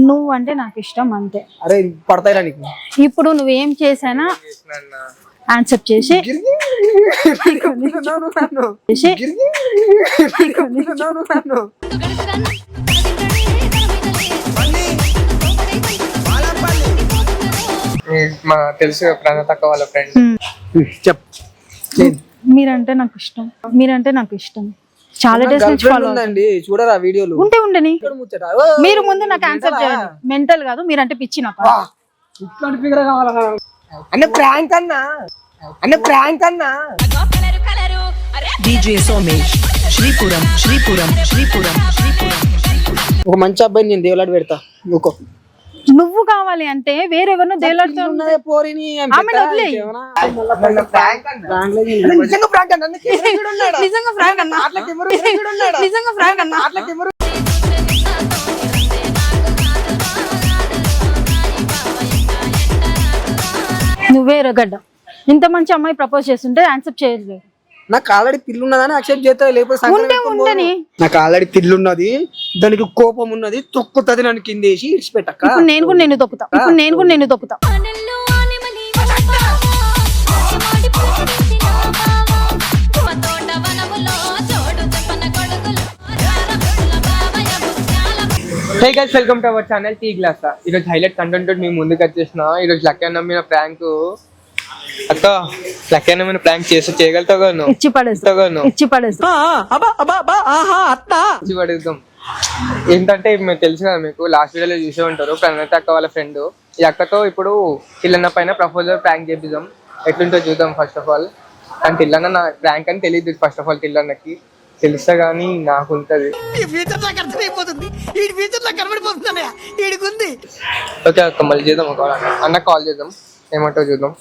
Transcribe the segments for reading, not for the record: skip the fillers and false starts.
నువ్వు అంటే నాకు ఇష్టం అంతే. అరే పడతాయిరా నీకు. ఇప్పుడు నువ్వేం చేసానా యాక్సెప్ట్ చేసి తెలుసు ప్రణత్ అక్క వాళ్ళ ఫ్రెండ్. మీరంటే నాకు ఇష్టం, మీరంటే నాకు ఇష్టం. చాలా డేస్ నుంచి ఫాలో అవుతుందండి. చూడరా వీడియోలు ఉంటే ఉండని. మీరు ముందు నాకు యాక్సెప్ట్ చేయండి. మెంటల్ కాదు, మీరంటే పిచ్చి నాకు. ఇట్లాంటి ఫిగర్ కావాలన్నా అంటే ప్రాంక్ అన్నా, అంటే ప్రాంక్ అన్నా. DJ సోమేష్ శ్రీపురం శ్రీపురం శ్రీపురం శ్రీపురం. ఒక మంచి అబ్బాయిని నేను దేవులాడి పెడతా. నువ్వు కావాలి అంటే వేరెవరినో దేవులాడుతూ పోరిని ఆమెను వదిలేయ్. నిజంగా ప్రాంక్ అన్నా. నిజంగా ఫ్రాంక్ అన్నా. నిజంగా ఫ్రాంక్ అన్నా. నువ్వే రగడ్డ. ఇంత మంచి అమ్మాయి ప్రపోజ్ చేస్తుంటే యాక్సెప్ట్ చేయలేదు. నాకు ఆల్రెడీ పిల్లు ఉన్నదని యాక్సెప్ట్ చేస్తా, లేకపోతే ఉండని. నాకు ఆల్రెడీ పిల్లు ఉన్నది, దానికి కోపం ఉన్నది, తొక్కుతుంది నన్ను కిందేసి ఇడిచిపెట్టక్క. ఇప్పుడు నేను కూడా నిన్ను తొక్కుతా. ఇప్పుడు నేను కూడా నిన్ను తొక్కుతా. Hey guys, welcome to our channel tea glass. ఈరోజు హైలైట్ కంటెంట్ మీ ముందుకు వచ్చేసిన. ఈరోజు లక్కీ అన్న మీద ప్రాంక్. అక్క లక్కీ అన్న మీద ప్రాంక్ చేయగలుగుతావు. ఇచ్చి పడేస్తాను. ఇచ్చి పడేస్తాం. ఏంటంటే మీకు తెలుసు కదా, మీకు లాస్ట్ వీడియోలో చూసే ఉంటారు. ప్రణత్ అక్క వాళ్ళ ఫ్రెండ్. ఈ అక్కతో ఇప్పుడు టిల్లన్న పైన ప్రపోజల్ ప్రాంక్ చేపిద్దాం. ఎట్లుంటో చూద్దాం. ఫస్ట్ ఆఫ్ ఆల్ కానీ టిల్లన్న నా ప్రాంక్ అని తెలియదు. ఫస్ట్ ఆఫ్ ఆల్ టిల్లన్నకి తెలుస్తా గానీ నాకు ఉంటది. ఓకే అక్క, మళ్ళీ చేద్దాం. ఒక అన్న కాల్ చేద్దాం, ఏమంటావు చూద్దాం.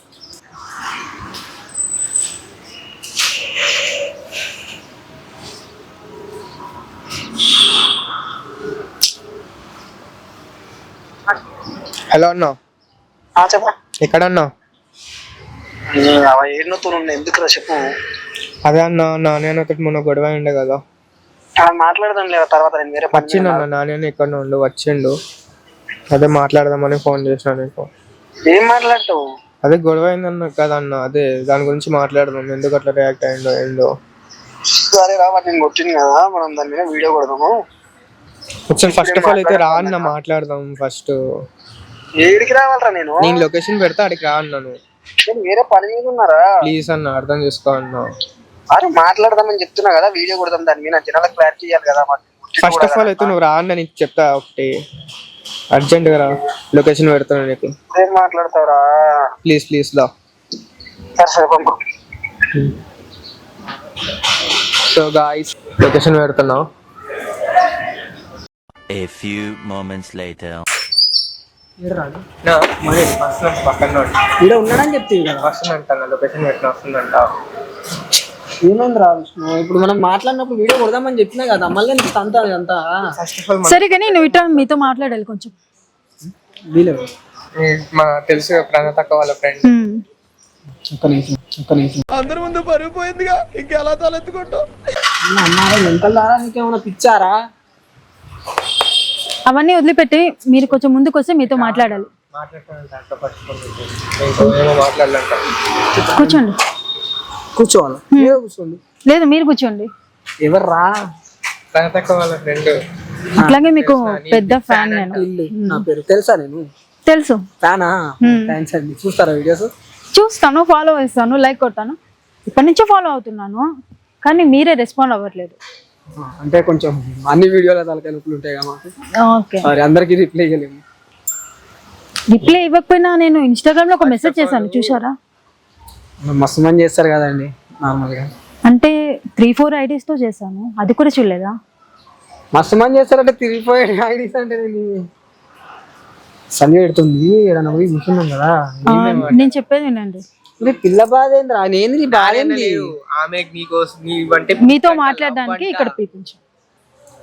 హలో అన్నా, ఎక్కడ అన్నా? ఎందుకు చెప్పు. అదే అన్న, నాన్న ఒకటి మొన్న గొడవ ఉండే కదా, మాట్లాడదాం లేదా తర్వాత. వచ్చిండు అన్న, నాన్న ఎక్కడ ఉండు వచ్చిండు. అదే మాట్లాడదామని ఫోన్ చేసిన నీకు. ఏం మాట్లాడతావు? అదే గొడవ అయిందన్న కదా అన్న, అదే దాని గురించి మాట్లాడదాం. ఎందుకు అట్లా రియాక్ట్ అయిందో ఏందో. సరే రా, నేను కొట్టింది కదా, మనం దాని మీద వీడియో కొడదాము. ఒకసారి ఫస్ట్ ఆఫ్ ఆల్ అయితే రా అన్న, మాట్లాడదాం. ఫస్ట్ ఏడికి రావాలరా? నేను లొకేషన్ పెడతా, అడికి రా అన్నాను. వేరే పని మీద ఉన్నారా? ప్లీజ్ అన్న, అర్థం చేసుకో అన్న. అరే మాట్లాడదామని చెప్తున్నా కదా, వీడియో కొడదాం. దాని మీద జనాలకు క్లారిటీ ఇవ్వాలి కదా. ఫస్ట్ ఆఫ్ ఆల్ అయితే నువ్వు రా అన్న, నీకు చెప్తా. ఒకటి అర్జెంట్ గా రా, లొకేషన్ పెడతాను నీకు. ఏం మాట్లాడతావురా? ప్లీజ్ ప్లీజ్ లా. సరే పంపు. సో గాయ్స్, లొకేషన్ పెడుతున్నా. A few moments later. ఉన్నాడని చెప్తే వస్తుందంట, లొకేషన్ పెట్టిన వస్తుందంట. ఏమైంది రా విష్ణు? ఇప్పుడు మనం మాట్లాడినప్పుడు వీడియో కొడదామని చెప్పినా కదా, మళ్ళీ అంతా అంతా. ఫస్ట్ ఆఫ్ ఆల్ సరే కానీ నువ్వు ఇట్లా మీతో మాట్లాడాలి కొంచెం. తెలుసు ప్రణత్ అక్క వాళ్ళ ఫ్రెండ్. అందరి ముందు పరుగు పోయిందిగా, ఇంకెలా తలెత్తుకుంటావు? మెంటల్ దారా, నీకేమైనా పిచ్చారా? అవన్నీ వదిలిపెట్టి మీరు కొంచెం ముందుకు వస్తే మీతో మాట్లాడాలి. కూర్చోండి. కూర్చోవాలి? కూర్చోండి. లేదు మీరు కూర్చోండి. ఎవరు రా? ప్రణత్ అక్క వాళ్ళ ఫ్రెండ్. అట్లాగే మీకు పెద్ద ఫ్యాన్ నేను. నా పేరు తెలుసా? నేను తెలుసు. ఫ్యానా? థ్యాంక్స్ అండి. చూస్తారా వీడియోస్? చూస్తాను, ఫాలో చేస్తాను, లైక్ కొడతాను. ఇప్పటి నుంచే ఫాలో అవుతున్నాను, కానీ మీరే రెస్పాండ్ అవ్వట్లేదు. అంటే కొంచెం అన్ని వీడియోల తలకాయ నొప్పులు ఉంటాయి కదా మాకు. ఓకే, అందరికి రిప్లై ఇవ్వలేము. రిప్లై ఇవ్వకపోయినా నేను ఇన్స్టాగ్రామ్ లో ఒక మెసేజ్ చేశాను, చూసారా? మస్తు మంది చేస్తారు కదండి నార్మల్ గా. అంటే 3-4 ఐడీస్ తో చేశాను, అది కూడా చూడలేదా? మస్తు మంది చేస్తారంటే 3-4 ఐడీస్ అంటే సంజయ్ పెడుతుంది. ఏదైనా పోయి కూర్చున్నాం కదా. నేను చెప్పేది వినండి. పిల్ల బాధ ఏంద్రా? నేను నీ బాధ ఏంది? ఆమె మీతో మాట్లాడడానికి ఇక్కడ పిలిపించాను.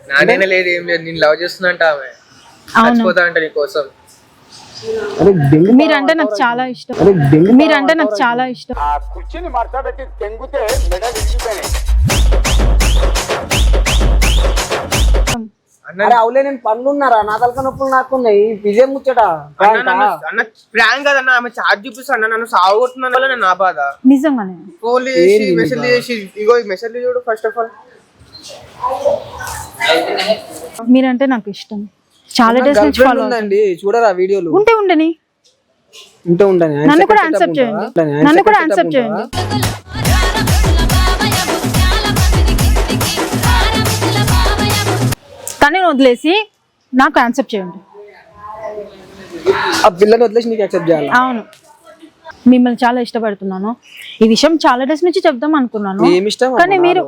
నాదేనా లేదు, ఏం లేదు. నేను లవ్ చేస్తున్నా ఆమె. చచ్చిపోతా అంట నీ కోసం. మీరంటే నాకు చాలా ఇష్టం. మీరంటే నాకు చాలా ఇష్టం. అరే అవులే నేను పనులు ఉన్నారా నా తలక నొప్పులు నాకున్నాయి విజయం ముచ్చట అన్న ప్రాంక్ కదన్న ఆమె చార్జ్ చూపిస్తా అన్న నన్ను సాగుతున్నాను వల్ల నా బాధ నిజంగానే ఫోన్ చేసి మెసేజ్ చేసి ఇగో ఈ మెసేజ్ చూడు ఫస్ట్ ఆఫ్ ఆల్ మీరంటే నాకు ఇష్టం చాలా డేస్ నుంచి ఫాలో ఉందండి చూడరా వీడియోలు ఉంటే ఉండని ఉంటే ఉండని నన్ను కూడా యాక్సెప్ట్ చేయండి నన్ను కూడా యాక్సెప్ట్ చేయండి కానీ వదిలేసి నాకు యాక్సెప్ట్ చేయండి ఆ పిల్లని వదిలేసి నీకు యాక్సెప్ట్ చేయాలి అవును మిమ్మల్ని చాలా ఇష్టపడుతున్నాను ఈ విషయం చాలా డేస్ నుంచి చెప్దాం అనుకున్నాను ఏమి ఇష్టం కానీ మీరు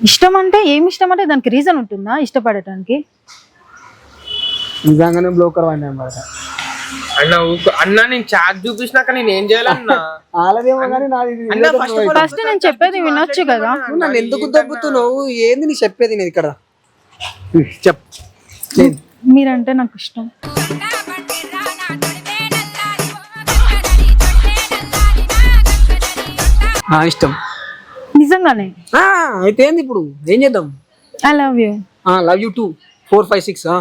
ఇష్టం అంటే ఏమి ఇష్టం అంటే దానికి రీజన్ ఉంటుందా ఇష్టపడటానికి నిజంగానే బ్లోకర్ వాడినా అన్నమాట అన్న నేను చార్జ్ చూపించినాక నేను ఏం చేయాలన్నా ఆలదేమో కానీ నాది ఫస్ట్ నేను చెప్పేది వినొచ్చు కదా నన్ను ఎందుకు దబ్బుతున్నావు ఏంది నీ చెప్పేది నేను ఇక్కడ చెప్ మీరంటే నాకు ఇష్టం ఇష్టం నిజంగానే అయితే ఏంది ఇప్పుడు ఏం చేద్దాం I love you love you 2 4 5 6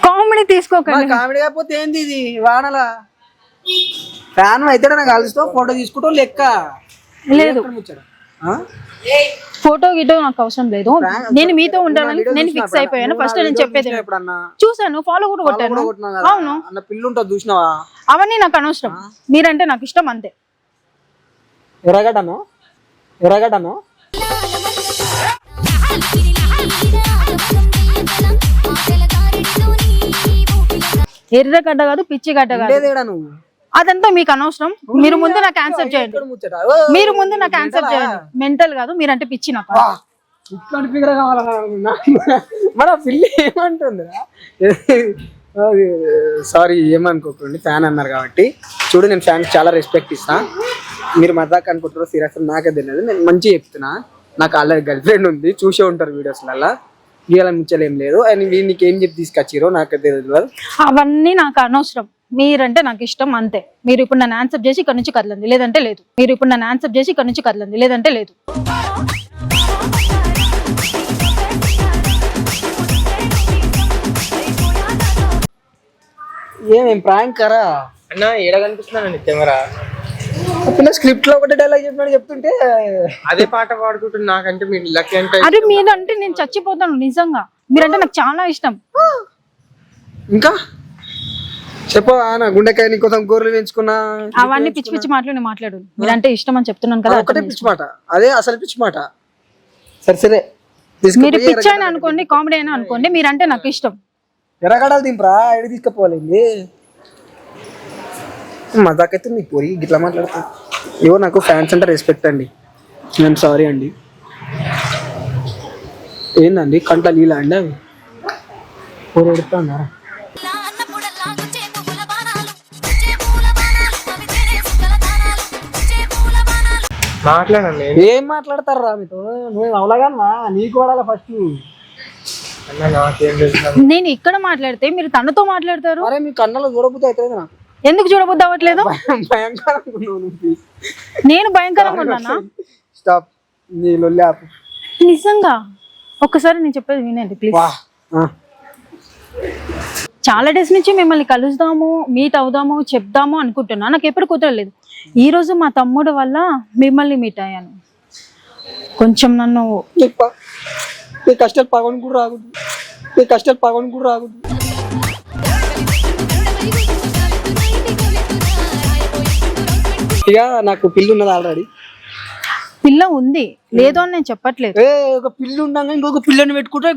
comedy తీసుకోకండి కామెడీ కాకపోతే ఏంది ఇది వానల ఫ్యాన్ అయితే నాకు కలుస్తావు ఫోటో తీసుకుంటావు లెక్క లేదు ఫోటో గిటో నాకు అవసరం లేదు నేను మీతో ఉండాలని నేను ఫిక్స్ అయిపోయాను ఫస్ట్ నేను చెప్పేది చూసాను ఫాలో కూడా కొట్టాను అవును అన్న పిల్లు ఉంటుంది చూసినావా అవన్నీ నాకు అనవసరం మీరంటే నాకు ఇష్టం అంతే ఎర్రగడ్డను ఎర్రగడ్డ కాదు పిచ్చి గడ్డ కాదు నువ్వు అదంతా మీకు అనవసరం మీరు ముందు నాకు ఆన్సర్ చేయండి మీరు ముందు నాకు ఆన్సర్ చేయండి మెంటల్ కాదు మీరంటే పిచ్చి నాకు ఇట్లాంటి ఫిగర్ కావాలన్నా మన పిల్లి ఏమంటుంది సారీ ఏమనుకోకండి ఫ్యాన్ అన్నారు కాబట్టి చూడు నేను ఫ్యాన్ చాలా రెస్పెక్ట్ ఇస్తా మీరు మజాక్ అనుకుంటారో సీరియస్ నాకే తెలియదు నేను మంచిగా చెప్తున్నా నాకు ఆల్రెడీ గర్ల్ ఫ్రెండ్ ఉంది చూసే ఉంటారు వీడియోస్లలో గీయాల మించలేం లేదు అండ్ వీడికి ఏం చెప్పి తీసుకొచ్చిరో నాకు తెలియదు అవన్నీ నాకు అనవసరం మీరంటే నాకు ఇష్టం అంతే మీరు ఇప్పుడు నన్ను ఆన్సర్ చేసి ఇక్కడ నుంచి కదలండి లేదంటే లేదు మీరు ఇప్పుడు నన్ను ఆన్సర్ చేసి ఇక్కడ నుంచి కదలండి లేదంటే లేదు ఏమేం ప్రాంక్ కరా అన్న ఏడ కనిపిస్తున్నానండి కెమెరా పిల్ల స్క్రిప్ట్ లో ఒకటే డైలాగ్ చెప్పినట్టు చెప్తుంటే అదే పాట పాడుకుంటున్నా నాకంటే మీరు లక్కీ అంటే అరే మీరంటే నేను చచ్చిపోతాను నిజంగా మీరంటే నాకు చాలా ఇష్టం ఇంకా చెప్పవా నా గుండెకాయ నీ కోసం గోర్రెలు పెంచుకున్నా అవన్నీ పిచ్చి పిచ్చి మాటలు నేను మాట్లాడు మీరంటే ఇష్టం అని చెప్తున్నాను కదా ఒకటే పిచ్చి మాట అదే అసలు పిచ్చి మాట సరే సరే మీరు పిచ్చి అని అనుకోండి కామెడీ అయినా అనుకోండి మీరంటే నాకు ఇష్టం ఎర్రగడాలు దింపరా ఎడి తీసుకుపోవాలండి మజాకైతే మీ పోరి గిట్లా మాట్లాడుతా ఏవో నాకు ఫ్యాన్స్ అంటే రెస్పెక్ట్ అండి నేను సారీ అండి ఏందండి కంట నీళ్ళ అండి అవి పోరు ఎడుతున్నా మాట్లాడండి ఏం మాట్లాడతారా మీతో నువ్వు అవలాగన్నా నీకు వాడాలా ఫస్ట్ అన్న నాకేం తెలుసు నేను ఇక్కడ మాట్లాడితే మీరు తనతో మాట్లాడతారు అరే మీ కన్నులో చూడబుద్ధి అవుతుంది నాకు ఎందుకు చూడబుద్ధి అవ్వట్లేదు భయంకరంగా ఉన్నావు నువ్వు నేను భయంకరంగా ఉన్నానా స్టాప్ నీ లొల్లి ఆపు నిజంగా ఒక్కసారి నేను చెప్పేది వినండి ప్లీజ్ చాలా డేస్ నుంచి మిమ్మల్ని కలుద్దాము మీట్ అవుదాము చెప్దాము అనుకుంటున్నా నాకు ఎప్పుడు కుదరలేదు ఈ రోజు మా తమ్ముడు వల్ల మిమ్మల్ని మీట్ అయ్యాను కొంచెం నన్ను నీ కష్టాలు పగని కూడా రాకూడదు నీ కష్టాలు పగని కూడా రాకూడదు ఇక నాకు పిల్లి ఉన్నది ఆల్రెడీ పిల్ల ఉంది లేదు అని నేను చెప్పట్లేదు ఒక పిల్లి ఉండగా ఇంకొక పిల్లని పెట్టుకుంటే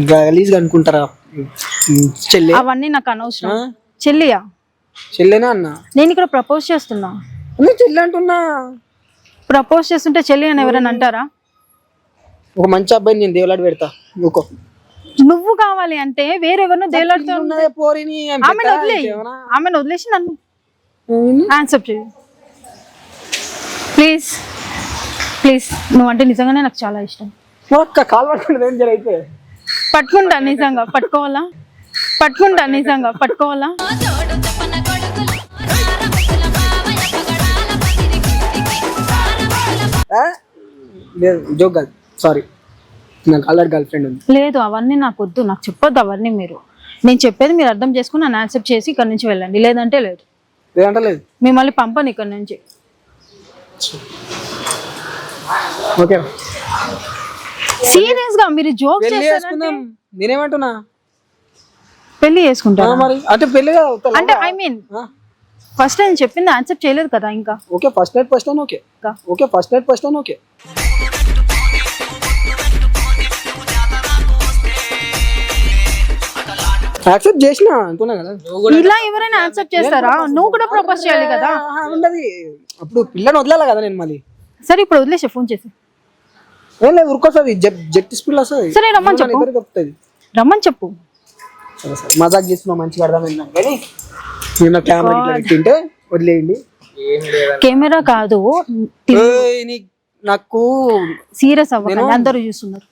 గలీజ్గా అనుకుంటారా చెల్లి అవన్నీ నాకు అనవసరం చెల్లియా చెల్లేనా అన్న నేను ఇక్కడ ప్రపోజ్ చేస్తున్నా చెల్లి అంటున్నా ప్రపోజ్ చేస్తుంటే చెల్లి అని ఎవరైనా అంటారా ఒక మంచి అబ్బాయిని నేను దేవులాడి పెడతా నువ్వు కావాలి అంటే వేరెవరినో దేవులాడుతూ పోరిని ఆమెను వదిలేసి నన్ను ఆన్సర్ చేయి ప్లీజ్ ప్లీజ్ నువ్వు అంటే నిజంగానే నాకు చాలా ఇష్టం కాల్ పట్టుకుంటుంది ఏం జరిగితే పట్టుకుంటా నిజంగా పట్టుకోవాలా జోక్ కాదు సారీ నాకు ఆల్రెడీ గర్ల్ ఫ్రెండ్ ఉంది. లేదు అవన్నీ నాకు వద్దు, నాకు చెప్పొద్దు అవన్నీ. నేను చెప్పేది మీరు అర్థం చేసుకుని నన్ను యాక్సెప్ట్ చేసి ఇక్కడ నుంచి వెళ్ళండి, లేదంటే లేదు. లేదంటే లేదు. మిమ్మల్ని పంపను ఇక్కడ నుంచి. ఓకే సీరియస్ గా మీరు జోక్ పెళ్లి చేస్తారంటే చేసుకుందాం. నేనేమంటున్నా పెళ్లి చేసుకుంటారా? మరి అంటే పెళ్లిగా అంటే ఐ మీన్ ఫస్ట్ నేను చెప్పింది యాక్సెప్ట్ చేయలేదు కదా ఇంకా. Okay first night first time okay. Okay first night first time okay. Accept చేసినా అనుకున్నా కదా. ఇలా ఎవరైనా యాక్సెప్ట్ చేస్తారా? నువ్వు కూడా ప్రపోజ్ చేయాలి కదా. ఉండదు అప్పుడు పిల్లని వదలాలి కదా నేను మళ్ళీ. సరే ఇప్పుడు వదిలేసే ఫోన్ చేసి. ఏం లేదు ఉరుకొస్తుంది, జెట్ స్పీడ్ వస్తుంది. సరే రమ్మని చెప్పు, రమ్మని చెప్పు. సరే సరే మజాక్ చేస్తున్నా, మంచిగా అర్థమైంది కానీ నేను కెమెరా ఇట్లా పెట్టింటే వదిలేయండి. కెమెరా కాదు నాకు సీరియస్ అవ్వకండి, అందరూ చూస్తున్నారు.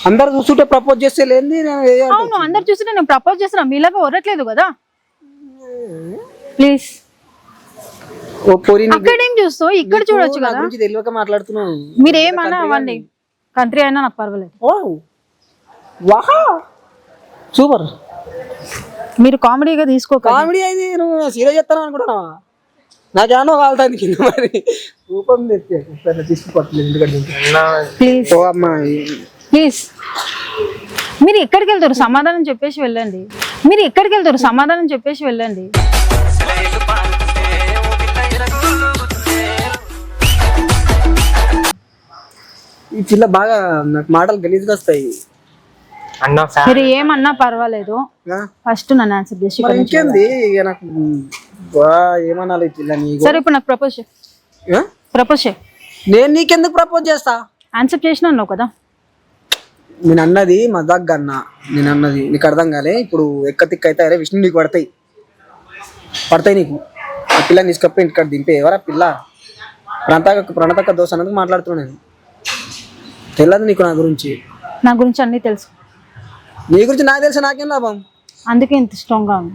అందరు చూస్తుంటే ప్రపోజ్ చేస్తే లేని. అవును అందరు చూస్తుంటే నేను ప్రపోజ్ చేస్తున్నా, మీలాగా వరట్లేదు కదా. ప్లీజ్ అక్కడేం చూస్తావు, ఇక్కడ చూడొచ్చు కదా. తెలియక మాట్లాడుతున్నావు. మీరు ఏమన్నా అవ్వండి, కంట్రీ అయినా నాకు పర్వాలేదు. సూపర్. మీరు కామెడీగా తీసుకో. కామెడీ అయితే నువ్వు సీరియస్ చేస్తాను అనుకుంటున్నావా? నాకేమో కాలుతుంది కింద మరి రూపం తీసుకుపోతుంది. ప్లీజ్ ప్లీజ్ మీరు ఎక్కడికి వెళ్తారు సమాధానం చెప్పేసి వెళ్ళండి. మీరు ఎక్కడికి వెళ్తారు సమాధానం చెప్పేసి వెళ్ళండి. ఈ పిల్ల బాగా నాకు మాటలు గలీజ్గా వస్తాయి. మీరు ఏమన్నా పర్వాలేదు, ఫస్ట్ నన్ను ఆన్సర్ చేసి. ఇంకేంది నాకు ఏమనాలి పిల్ల. సరే ఇప్పుడు నాకు ప్రపోజ్ చేయి. నేను నీకెందుకు ప్రపోజ్ చేస్తా? ఆన్సర్ చేసిన అన్నావు కదా. నేను అన్నది మజాక్ అన్నా, నేను అన్నది నీకు అర్థం కాలే. ఇప్పుడు ఎక్క తిక్క అయితే అరే విష్ణు నీకు పడతాయి నీకు. ఆ పిల్లని తీసుకపోయి ఇంటికాడ దింపే. ఎవరా పిల్ల? ప్రణతక్క దోశ అన్నది మాట్లాడుతున్నాను నేను. తెలియదు నీకు నా గురించి? నా గురించి అన్నీ తెలుసు. నీ గురించి నాకు తెలుసు, నాకేం లాభం? అందుకే ఇంత స్ట్రాంగ్ గా ఉంది.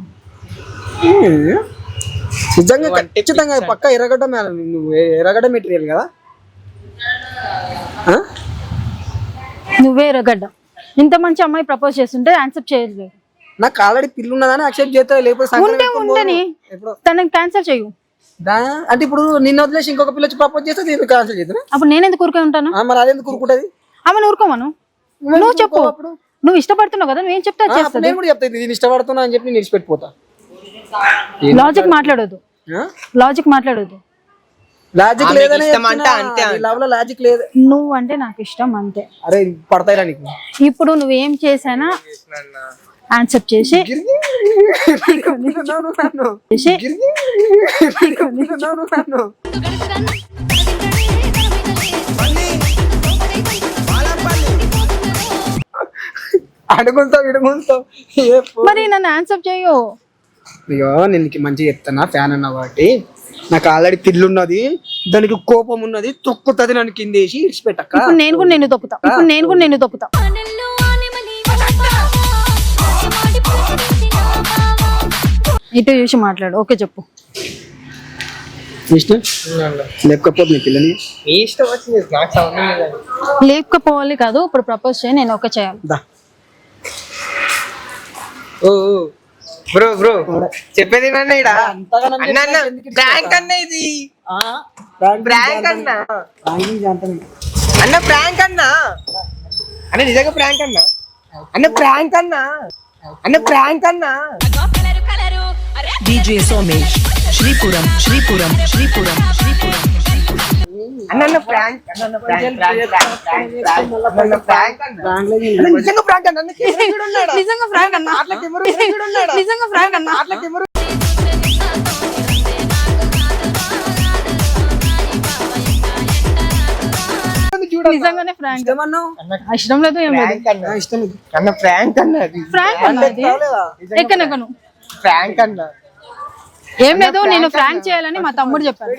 నిజంగా ఖచ్చితంగా పక్క ఎర్రగడ్డ నువ్వు ఎర్రగడ్డ మెటీరియల్ కదా. నువ్వే ఎర్రగడ్డ. ఇంత మంచి అమ్మాయి ప్రపోజ్ చేస్తుంటే యాక్సెప్ట్ చేయలేదు. నాకు ఆల్రెడీ పిల్లు ఉన్నదని యాక్సెప్ట్ చేస్తా, లేకపోతే ఉండని తనని క్యాన్సిల్ చేయు. అంటే ఇప్పుడు నిన్న వదిలేసి ఇంకొక పిల్ల వచ్చి ప్రపోజ్ చేస్తే నేను క్యాన్సిల్ చేద్దాం. అప్పుడు నేను ఎందుకు ఊరుకొని ఉంటాను? మరి అదెందుకు ఊరుకుంటది? ఆమె ఊరుకోమను. నువ్వు చెప్పు, నువ్వు ఇష్టపడుతున్నావు కదా, నువ్వేం చెప్తా చేస్తా. నేను కూడా చెప్తా నేను ఇష్టపడుతున్నా అని చెప్పి నేను ఇష్టపెట్టిపోతా. లాజిక్ మాట్లాడొద్దు, లాజిక్ మాట్లాడొద్దు. లాజిక్ లేదని లవ్ లో లాజిక్ లేదు. నువ్వు అంటే నాకు ఇష్టం అంతే. అరే పడతాయిరా నీకు. ఇప్పుడు నువ్వేం చేసానా యాక్సెప్ట్ చేసి అడుగుంటావు మరి నన్ను యాక్సెప్ట్ చేయు. అయ్యో నేను మంచిగా చెప్తానా, ఫ్యాన్ అన్నా కాబట్టి. నాకు ఆల్రెడీ పిల్లున్నది, దానికి కోపం ఉన్నది, తొక్కుతుంది నన్ను కిందేసి ఇడిచిపెట్టక్క. ఇప్పుడు నేను కూడా నేను తొక్కుతా. ఇటు చూసి మాట్లాడు. ఓకే చెప్పు. ఇష్టం లేకపోతే నీ పిల్లని లేకపోవాలి కాదు. ఇప్పుడు ప్రపోజ్ చేయి, నేను ఓకే చేయాలి. బ్రో చెప్పేది ప్రాంక్ అన్న, ఇది ప్రాంక్ అన్న, అన్న ప్రాంక్ అన్న, అన్న నిజంగా ప్రాంక్ అన్న, అన్న ప్రాంక్ అన్న, అన్న ప్రాంక్ అన్న. DJ Somesh, Shripuram. అన్న ప్రాంక్, అన్న ప్రాంక్, అన్న ప్రాంక్ అన్న, నిజంగా ప్రాంక్ అన్న, నిజంగా ఫ్రాంక్ అన్న, నిజంగా ఫ్రాంక్ అన్న. నిజంగానే ఫ్రాంక్. ఇష్టం లేదు ఏం లేదు. అన్న ప్రాంక్ అన్న, ఫ్రాంక్ అన్న, ఎక్కనెక్కను ప్రాంక్ అన్న ఏం లేదు. నేను ఫ్రాంక్ చేయాలని మా తమ్ముడు చెప్పాడు.